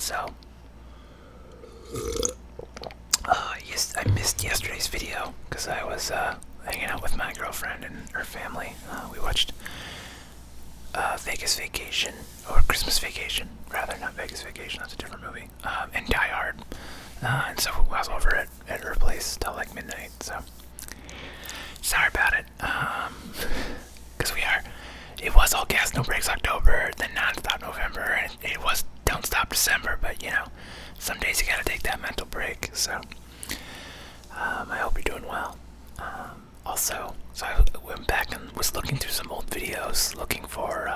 So, yes, I missed yesterday's video because I was hanging out with my girlfriend and her family. We watched Vegas Vacation, or Christmas Vacation, rather, not Vegas Vacation, that's a different movie, and Die Hard. And so I was over at her place till like midnight, so sorry about it. Because it was All Gas No Brakes October, then Non-Stop November, and it was Don't Stop December, but some days you gotta take that mental break, so I hope you're doing well. Also, so I went back and was looking through some old videos, looking for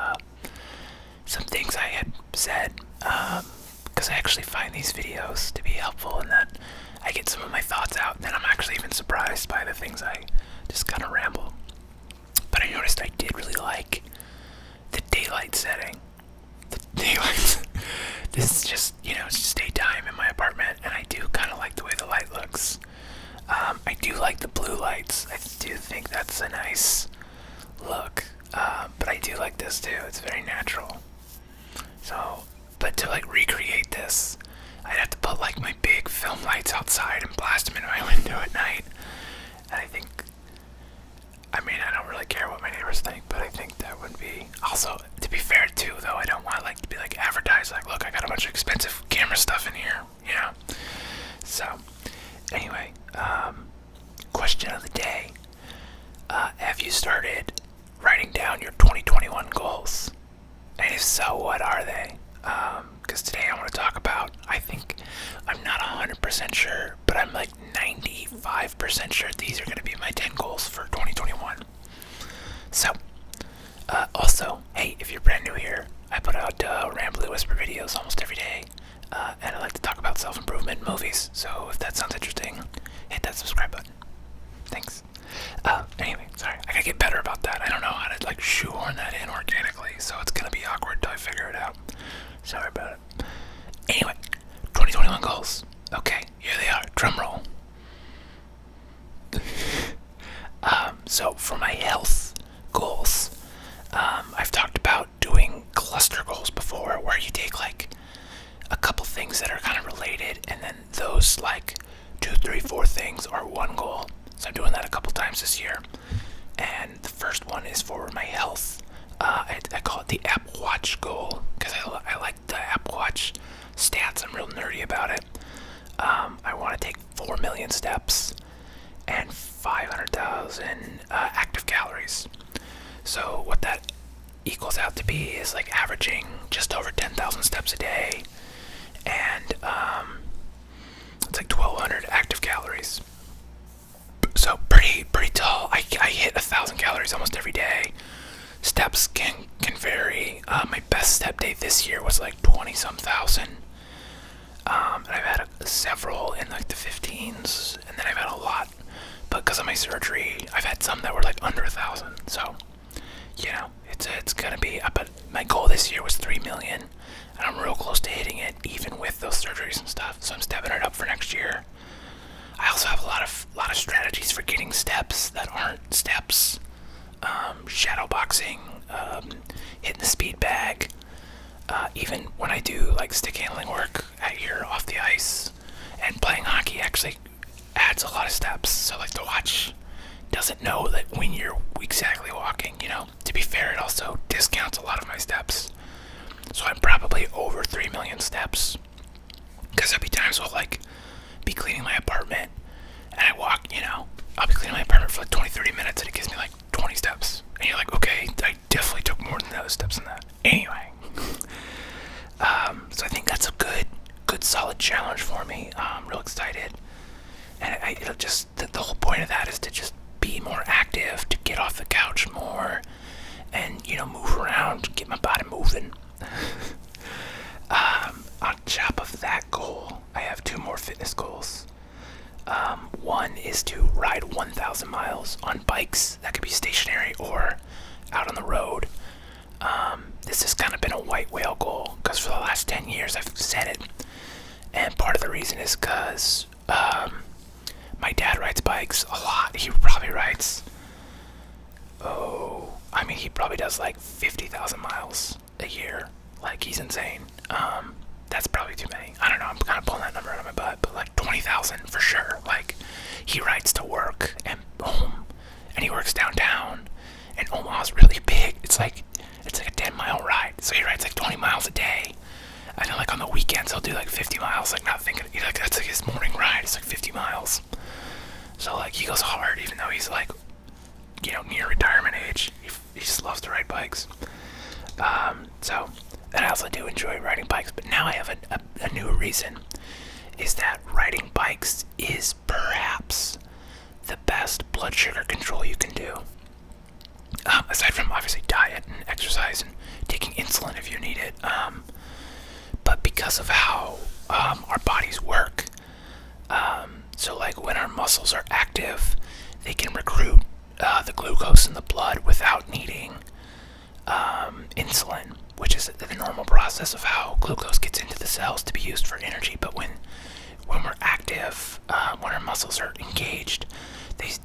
some things I had said, because I actually find these videos to be helpful in that I get some of my thoughts out, and then I'm actually even surprised by the things I just kind of ramble. But I noticed I did really like the daylight setting. The daylight. This is just, it's just daytime in my apartment, and I do kind of like the way the light looks. I do like the blue lights. I do think that's a nice look. But I do like this too. It's very natural. So, but to recreate this, I'd have to put my big film lights outside and blast them into my window at night. And I don't really care what my neighbors think, but I think that would be, also, to be fair too, though, I don't want to be advertised, look, I got a bunch of expensive camera stuff in here, So, anyway, question of the day. Have you started writing down your 2021 goals? And if so, what are they? Because today I want to talk about, I think, I'm not 100% sure, but I'm 95% sure these are going to be my 10 goals for 2021. So, also, hey, if you're brand new here, I put out Ramble Whisper videos almost every day, and I like to talk about self-improvement and movies, so if that sounds interesting, hit that subscribe button. Thanks. Anyway, sorry, I gotta get better about that. I don't know how to shoehorn that in organically, so it's gonna be awkward till I figure it out. Sorry about it. Anyway, 2021 goals. Okay, here they are. Drum roll. So for my health goals, I've talked about doing cluster goals before, where you take a couple things that are kind of related, and then those 2, 3, 4 things are one goal. So I'm doing that a couple times this year. And the first one is for my health. I call it the Apple Watch goal, because I like the Apple Watch stats. I'm real nerdy about it. I want to take 4 million steps and 500,000 active calories. So what that equals out to be is averaging just over 10,000 steps a day, and it's 1,200 active calories. So pretty tall. I hit 1,000 calories almost every day. Steps can vary. My best step day this year was 20-some thousand. And I've had several in the 15s, and then I've had a lot. But because of my surgery, I've had some that were under 1,000. So, it's gonna be. But my goal this year was 3 million, and I'm real close to hitting it, even with those surgeries and stuff. So I'm stepping it up for next year. I also have a lot of strategies for getting steps that aren't steps. Shadow boxing, hitting the speed bag. Even when I do stick handling work out here off the ice, and playing hockey actually adds a lot of steps. So the watch doesn't know that when you're exactly walking. To be fair, it also discounts a lot of my steps. So I'm probably over 3 million steps. Because there'll be times I'll be cleaning my apartment, and I walk, I'll be cleaning my apartment for 20-30 minutes, and it gives me 20 steps, and you're okay, I definitely took more than those steps than that. Anyway, so I think that's a good solid challenge for me. I'm real excited, and it'll just, the whole point of that is to just be more active, to get off the couch more, and move around, get my body moving. On top of that goal, I have 2 more fitness goals. One is to ride 1,000 miles on bikes. That could be stationary or out on the road. This has kind of been a white whale goal, because for the last 10 years I've said it. And part of the reason is because my dad rides bikes a lot. He probably rides, he probably does 50,000 miles a year. He's insane. That's probably too many. I don't know, I'm kind of pulling that number out of my butt, but like 20,000 for sure. Like, he rides to work and home, and he works downtown, and Omaha's really big. It's like a 10-mile ride, so he rides like 20 miles a day. And then like on the weekends he'll do like 50 miles, like not thinking, like that's like his morning ride. It's like 50 miles. So like he goes hard, even though he's like, near retirement age. He just loves to ride bikes. So, and I also do enjoy riding bikes. But now I have a new reason, is that riding bikes is perhaps the best blood sugar control you can do. Aside from obviously diet and exercise and taking insulin if you need it. But because of how our bodies work, so like when our muscles are active, they can recruit the glucose in the blood without needing insulin, which is the normal process of how glucose gets into the cells to be used for energy. But when we're active, when our muscles are engaged,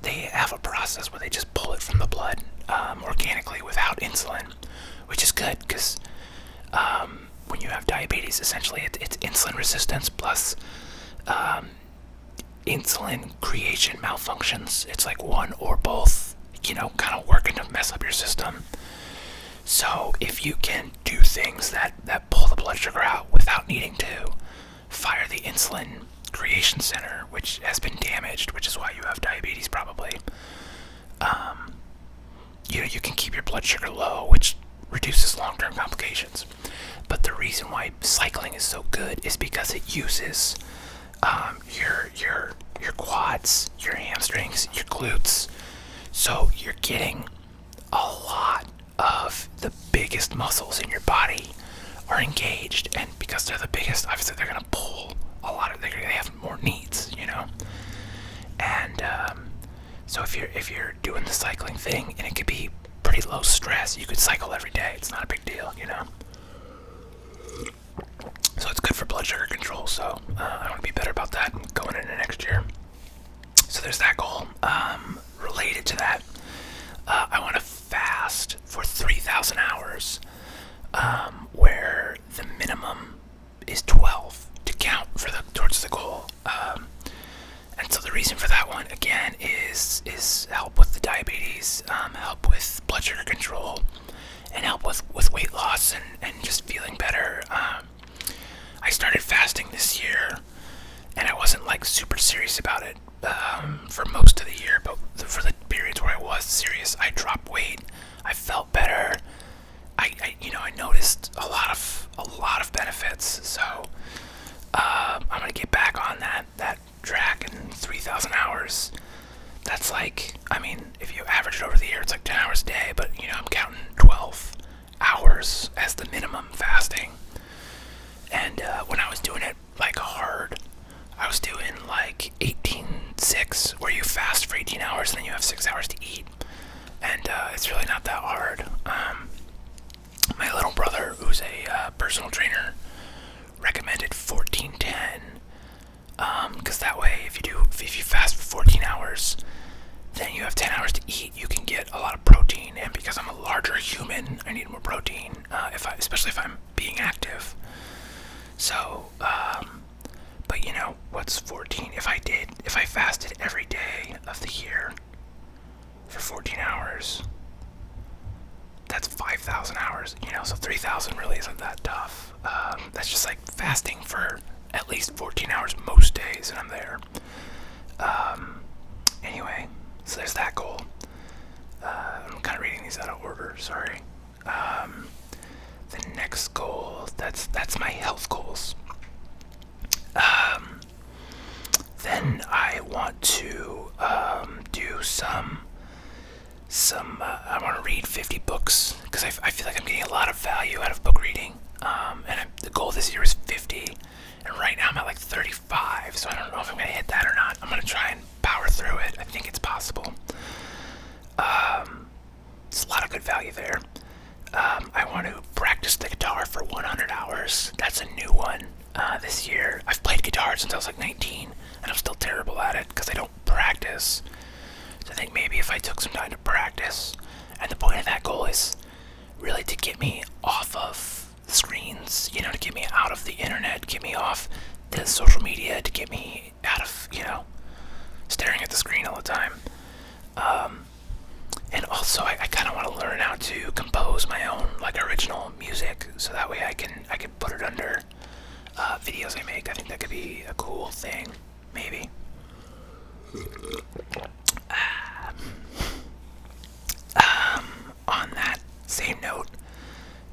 they have a process where they just pull it from the blood organically without insulin, which is good because when you have diabetes, essentially it's insulin resistance plus insulin creation malfunctions. It's like one or both, kind of working to mess up your system. So if you can do things that pull the blood sugar out without needing to fire the insulin creation center, which has been damaged, which is why you have diabetes probably, you can keep your blood sugar low, which reduces long-term complications. But the reason why cycling is so good is because it uses your quads, your hamstrings, your glutes. So you're getting a lot of the biggest muscles in your body are engaged, and because they're the biggest, obviously they're gonna pull a lot of. They have more needs, And so if you're doing the cycling thing, and it could be pretty low stress, you could cycle every day. It's not a big deal, So it's good for blood sugar control. So I want to be better about that going into next year. So there's that goal. Related to that, I want to fast for 3,000 hours, where the minimum is 12 to count towards the goal. And so the reason for that one again is help with the diabetes, help with blood sugar control, and help with weight loss and just feeling better. I started fasting this year, and I wasn't like super serious about it for most of the year, but for the periods where I was serious, I dropped weight. I felt better. I noticed a lot of benefits. So I'm gonna get back on that track in 3,000 hours. That's like, if you average it over the year, it's like 10 hours a day. But I'm counting 12 hours as the minimum fasting. And when I was doing it like hard, I was doing like 18-6, where you fast for 18 hours and then you have 6 hours to eat. And it's really not that hard. My little brother, who's a personal trainer, recommended 14-10, because that way if you fast for 14 hours, then you have 10 hours to eat. You can get a lot of protein, and because I'm a larger human, I need more protein, especially if I'm being active. So, but what's 14? If I fasted every day of the year for 14 hours, that's 5,000 hours, so 3,000 really isn't that tough. That's just like fasting for at least 14 hours most days, and I'm there. Anyway, so there's that goal. I'm kind of reading these out of order, sorry. The next goal, that's my health goals. Then I want to do some I want to read 50 books, because I feel like I'm getting a lot of value out of book reading. And the goal this year is 50, and right now I'm at like 35, so I don't know if I'm going to hit that or not. I'm going to try and power through it. I think it's possible. There's a lot of good value there. I want to practice the guitar for 100 hours. That's a new one this year. I've played guitar since I was like 19, and I'm still terrible at it because I don't practice. So I think maybe if I took some time to practice, and the point of that goal is really to get me off of the screens, to get me out of the internet, get me off the social media, to get me out of, staring at the screen all the time. And also, I kind of want to learn how to compose my own like original music, so that way I can put it under videos I make. I think that could be a cool thing, maybe. On that same note,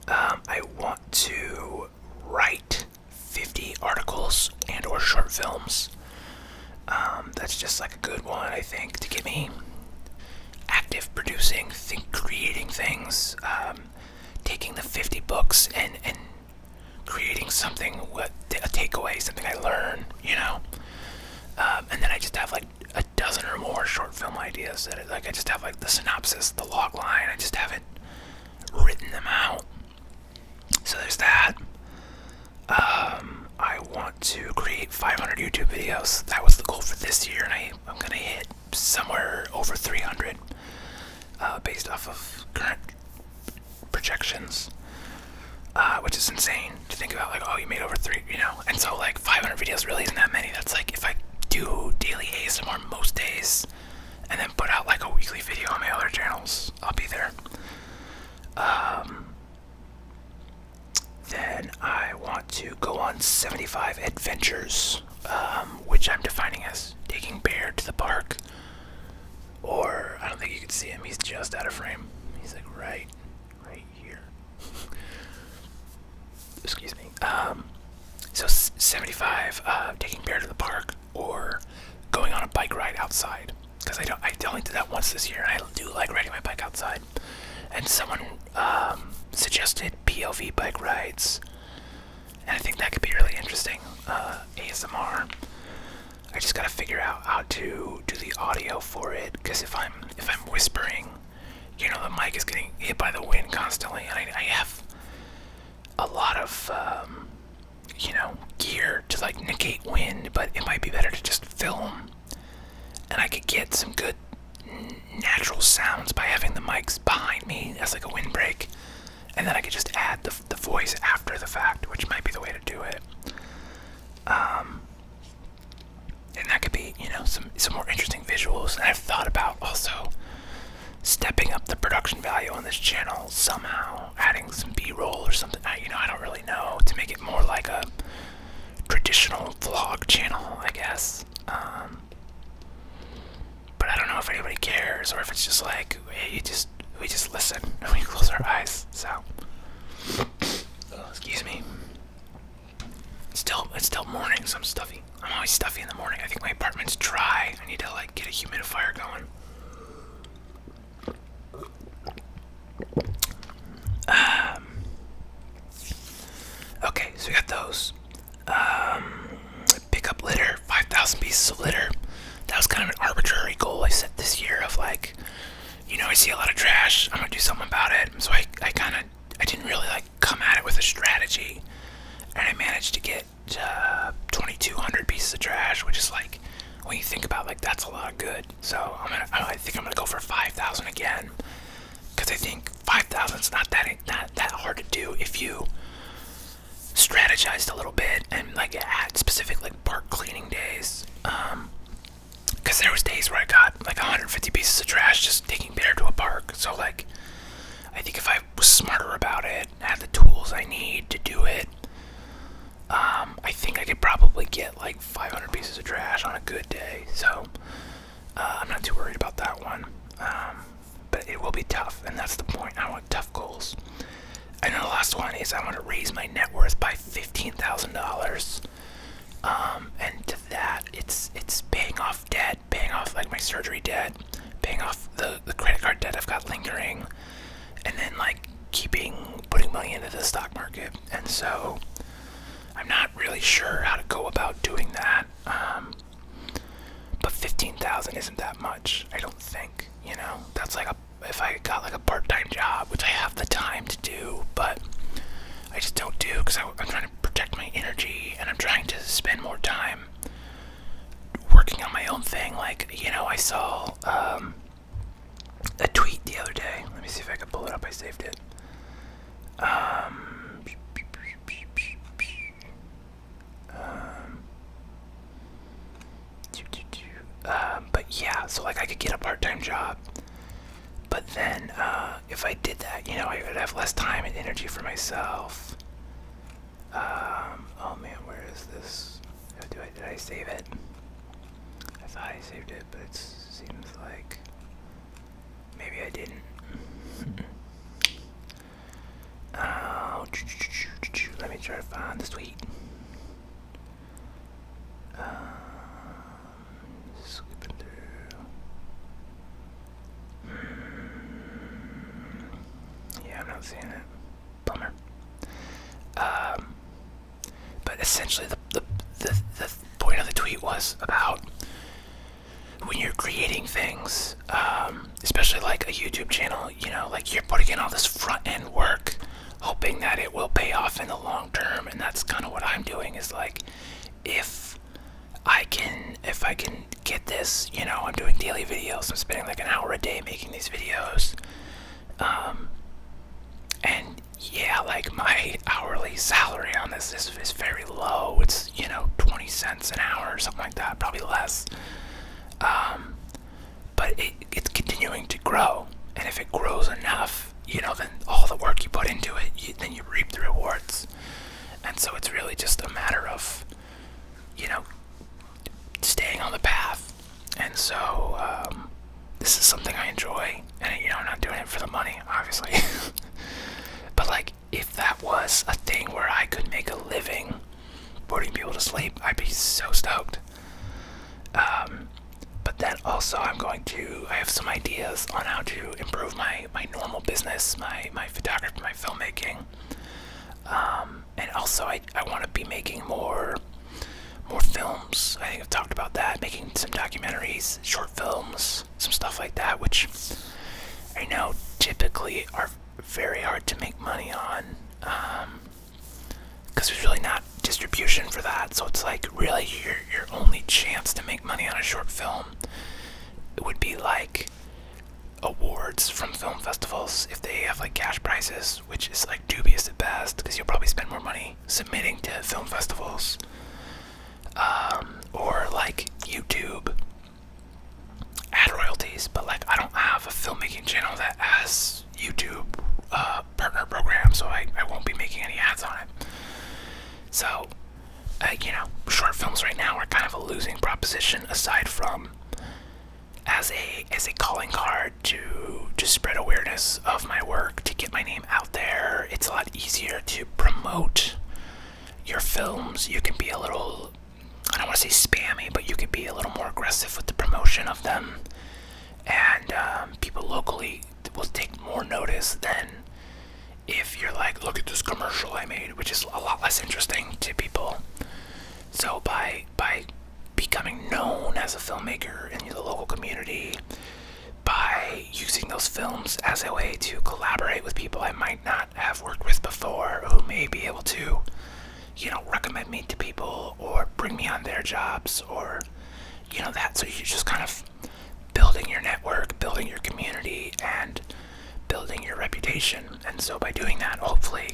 I want to write 50 articles and or short films. That's just like a good one, I think, to get me active, producing, creating things, taking the 50 books and creating something with a takeaway, something I learn, and then I just have like a dozen or more short film ideas that I just have like the synopsis, the log line. I just haven't written them out. So there's that. I want to create 500 YouTube videos. That was the goal for this year, and I'm gonna hit somewhere over 300, based off of current projections, which is insane to think about. Like, oh, you made over and so like 500 videos really isn't that many. That's like if I do daily ASMR most days, and then put out like a weekly video on my other channels, I'll be there. Then I want to go on 75 adventures, which I'm defining as taking Bear to the park. Or, I don't think you can see him, he's just out of frame. He's like right here. Excuse me. So 75, taking Bear to the park, or going on a bike ride outside. Because I only did that once this year, and I do like riding my bike outside. And someone suggested POV bike rides, and I think that could be really interesting. ASMR. I just gotta figure out how to do the audio for it, because if I'm whispering, the mic is getting hit by the wind constantly, and I have a lot of gear to like negate wind, but it might be better to just film, and I could get some good natural sounds by having the mics behind me as like a windbreak, and then I could just add the voice after the fact, which might be the way to do it. And that could be, some more interesting visuals. And I've thought about also stepping up the production value on this channel somehow, adding some B-roll or something. I don't really know, to make it more like a traditional vlog channel, I guess. But I don't know if anybody cares, or if it's just like, hey, we just listen and we close our eyes. So, excuse me. It's still morning, so I'm stuffy. I'm always stuffy in the morning. I think my apartment's dry. I need to like get a humidifier going. Okay, so we got those. Pick up litter, 5,000 pieces of litter. That was kind of an arbitrary goal I set this year of like, I see a lot of trash, I'm gonna do something about it. So I didn't really like come at it with a strategy, and I managed to get 2,200 pieces of trash, which is like, when you think about like, that's a lot of good. So I think I'm gonna go for 5,000 again, because I think 5,000 is not that hard to do if you strategized a little bit and like had specific like park cleaning days. Because there was days where I got like 150 pieces of trash just taking Bear to a park. So like, I think if I was smarter about it, had the tools I need to do it, I think I could probably get like 500 pieces of trash on a good day. So I'm not too worried about that one. But it will be tough, and that's the point. I want tough goals. And then the last one is I want to raise my net worth by $15,000. And to that, it's paying off debt, paying off like my surgery debt, paying off the credit card debt I've got lingering, and then like putting money into the stock market. And so I'm not really sure how to go about doing that. But 15,000 isn't that much, I don't think. That's like if I got like a part-time job, which I have the time to do, but I just don't do, because I'm trying to protect my energy, and I'm trying to spend more time working on my own thing. Like, I saw a tweet the other day. Let me see if I can pull it up. I saved it. so like I could get a part-time job. But then if I did that, I would have less time and energy for myself. Oh man, where is this? Did I save it? I thought I saved it, but it seems like maybe I didn't. Let me try to find the tweet. Skipping through. Yeah, I'm not seeing it. Bummer. But essentially, the point of the tweet was about when you're creating things, especially like a YouTube channel, like you're putting in all this front end work, hoping that it will pay off in the long term. And that's kind of what I'm doing, is like, if I can get this, I'm doing daily videos. I'm spending like an hour a day making these videos. And yeah, like my hourly salary on this is very low. It's, 20 cents an hour or something like that, probably less. But it's continuing to grow. And if it grows enough, then all the work you put into it, then you reap the rewards. And so it's really just a matter of, staying on the path. And so this is something I enjoy. And, I'm not doing it for the money, obviously. But like, if that was a thing where I could make a living putting people to sleep, I'd be so stoked. But then also I have some ideas on how to improve my normal business, my photography, my filmmaking. And also I want to be making more films. I think I've talked about that, making some documentaries, short films, some stuff like that, which I know typically are very hard to make money on, because there's really not distribution for that. So it's like really your only chance to make money on a short film, it would be like awards from film festivals if they have like cash prizes, which is like dubious at best, because you'll probably spend more money submitting to film festivals, or like YouTube ad royalties. But like, I don't have a filmmaking channel that has YouTube partner program, so I won't be making any ads on it. So short films right now are kind of a losing proposition, aside from as a calling card to spread awareness of my work, to get my name out there. It's a lot easier to promote your films. You can be a little, I don't want to say spammy, but you can be a little more aggressive with the promotion of them. And people locally will take more notice than if you're like, look at this commercial I made, which is a lot less interesting to people. So by becoming known as a filmmaker in the local community, by using those films as a way to collaborate with people I might not have worked with before, who may be able to, recommend me to people or bring me on their jobs, or, that. So you're just kind of building your network, building your community, and building your reputation. And so by doing that, hopefully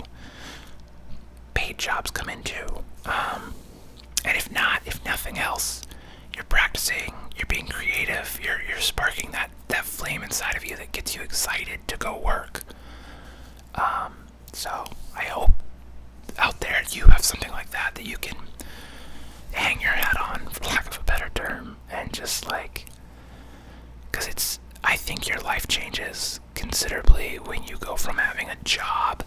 paid jobs come in too. And if nothing else, you're practicing, you're being creative, you're sparking that flame inside of you that gets you excited to go work. So I hope out there you have something like that you can hang your hat on, for lack of a better term, and just like, because I think your life changes considerably when you go from having a job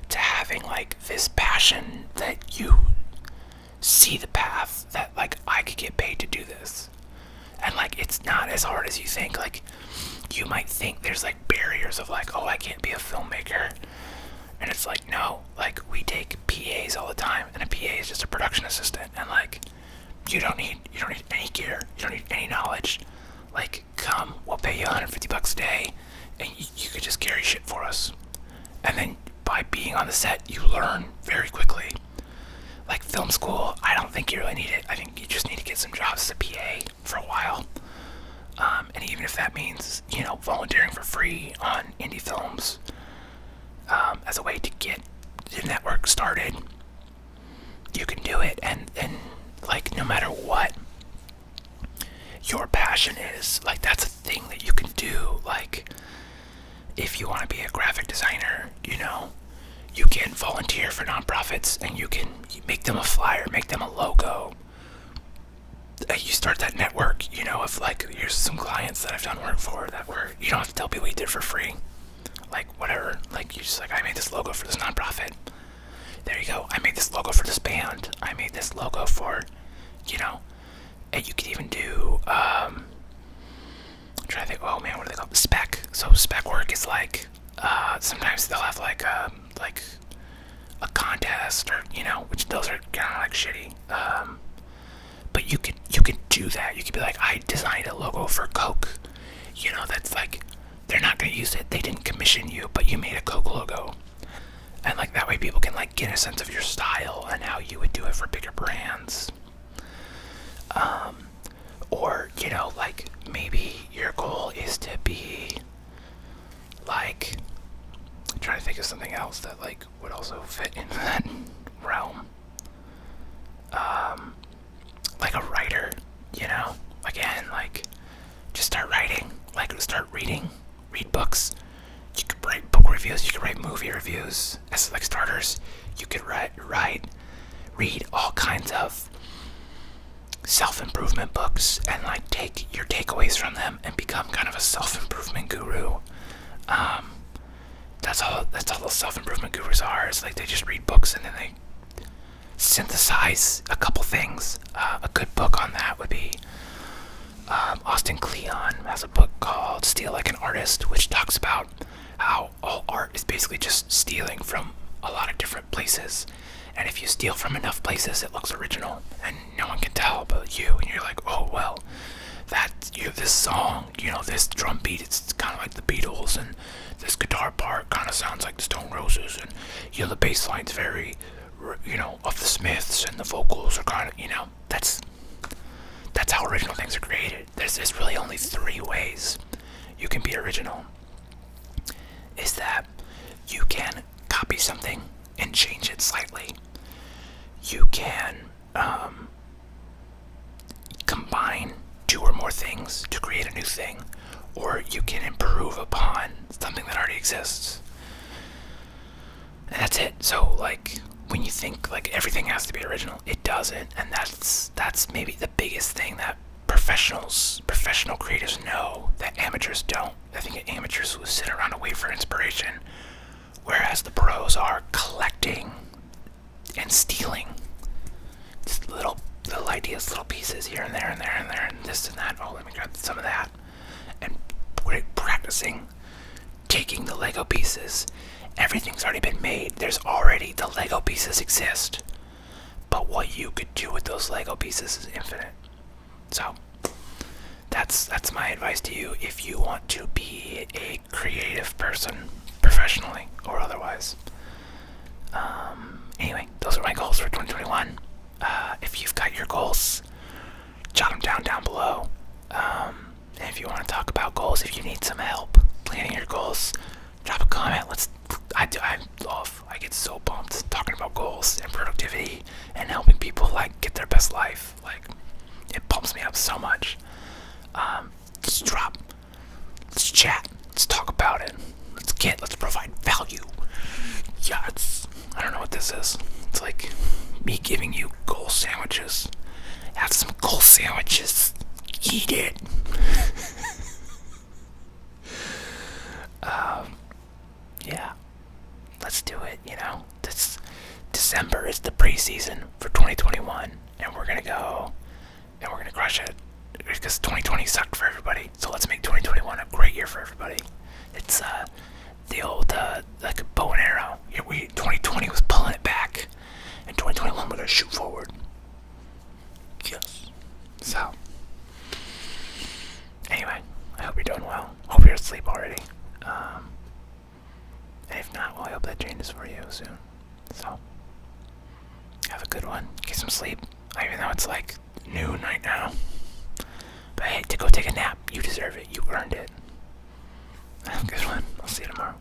to having like this passion that you see the path that like, I could get paid to do this. And like, it's not as hard as you think. Like, you might think there's like barriers of like, oh, I can't be a filmmaker. And it's like, no, like, we take PAs all the time, and a PA is just a production assistant, and like, you don't need any gear, you don't need any knowledge. Like, come, we'll pay you $150 a day, and you could just carry shit for us. And then by being on the set, you learn very quickly. Like, film school, I don't think you really need it. I think you just need to get some jobs as a PA for a while. And even if that means, volunteering for free on indie films, as a way to get the network started, you can do it. And like, no matter what your passion is, like, that's if you want to be a graphic designer, you can volunteer for nonprofits and you can make them a flyer, make them a logo. You start that network, of like, here's some clients that I've done work for that were, you don't have to tell people you did for free. Like, whatever. Like, you just like, I made this logo for this nonprofit. There you go. I made this logo for this band. I made this logo for, and you could even do, I'm trying to think, oh man, what do they call it? Spec. So spec work is like, sometimes they'll have like a contest or, which those are kind of like shitty. But you could do that. You could be like, I designed a logo for Coke. That's like, they're not going to use it. They didn't commission you, but you made a Coke logo. And like that way people can like get a sense of your style and how you would do it for bigger brands. Or, like maybe your goal is to be like, I'm trying to think of something else that like would also fit into that realm. Like a writer, again, like just start writing, like start read books. You could write book reviews, you could write movie reviews as like starters. You could read all kinds of self-improvement books and like take your takeaways from them and become kind of a self-improvement guru. That's all those self-improvement gurus are. It's like they just read books and then they synthesize a couple things. A good book on that would be Austin Kleon has a book called Steal Like an Artist, which talks about how all art is basically just stealing from a lot of different places. And if you steal from enough places, it looks original, and no one can tell but you. And you're like, oh well, this song, this drum beat, it's kind of like the Beatles, and this guitar part kind of sounds like the Stone Roses, and the bass line's very, of the Smiths, and the vocals are kind of, that's how original things are created. There's really only 3 ways you can be original. Is that you can copy something and change it slightly. You can combine 2 or more things to create a new thing, or you can improve upon something that already exists. And that's it. So like when you think like everything has to be original, it doesn't, and that's maybe the biggest thing that professional creators know that amateurs don't. I think amateurs will sit around and wait for inspiration, whereas the pros are collecting and stealing just little ideas, little pieces here and there and there and there and this and that. Oh, let me grab some of that, and practicing taking the Lego pieces. Everything's already been made. The Lego pieces exist. But what you could do with those Lego pieces is infinite. So, that's my advice to you if you want to be a creative person, professionally or otherwise. Anyway, those are my goals for 2021. If you've got your goals, jot them down below. And if you want to talk about goals, if you need some help planning your goals, drop a comment. I get so pumped talking about goals and productivity and helping people like get their best life. Like, it pumps me up so much. Let's chat, let's talk about it. Let's provide value. Yeah, I don't know what this is. It's like me giving you goal sandwiches. Have some goal sandwiches. Eat it. Yeah, let's do it. This December is the preseason for 2021, and we're gonna go and we're gonna crush it because 2020 sucked for everybody. So let's make 2021 a great year for everybody. It's the old like a bow and arrow. 2020 was pulling it back, and 2021 we're gonna shoot forward. Yes. So anyway, I hope you're doing well. Hope you're asleep already. And if not, well, I hope that changes for you soon. So, have a good one. Get some sleep. Even though it's like noon right now. But hey, to go take a nap. You deserve it. You earned it. Have a good one. I'll see you tomorrow.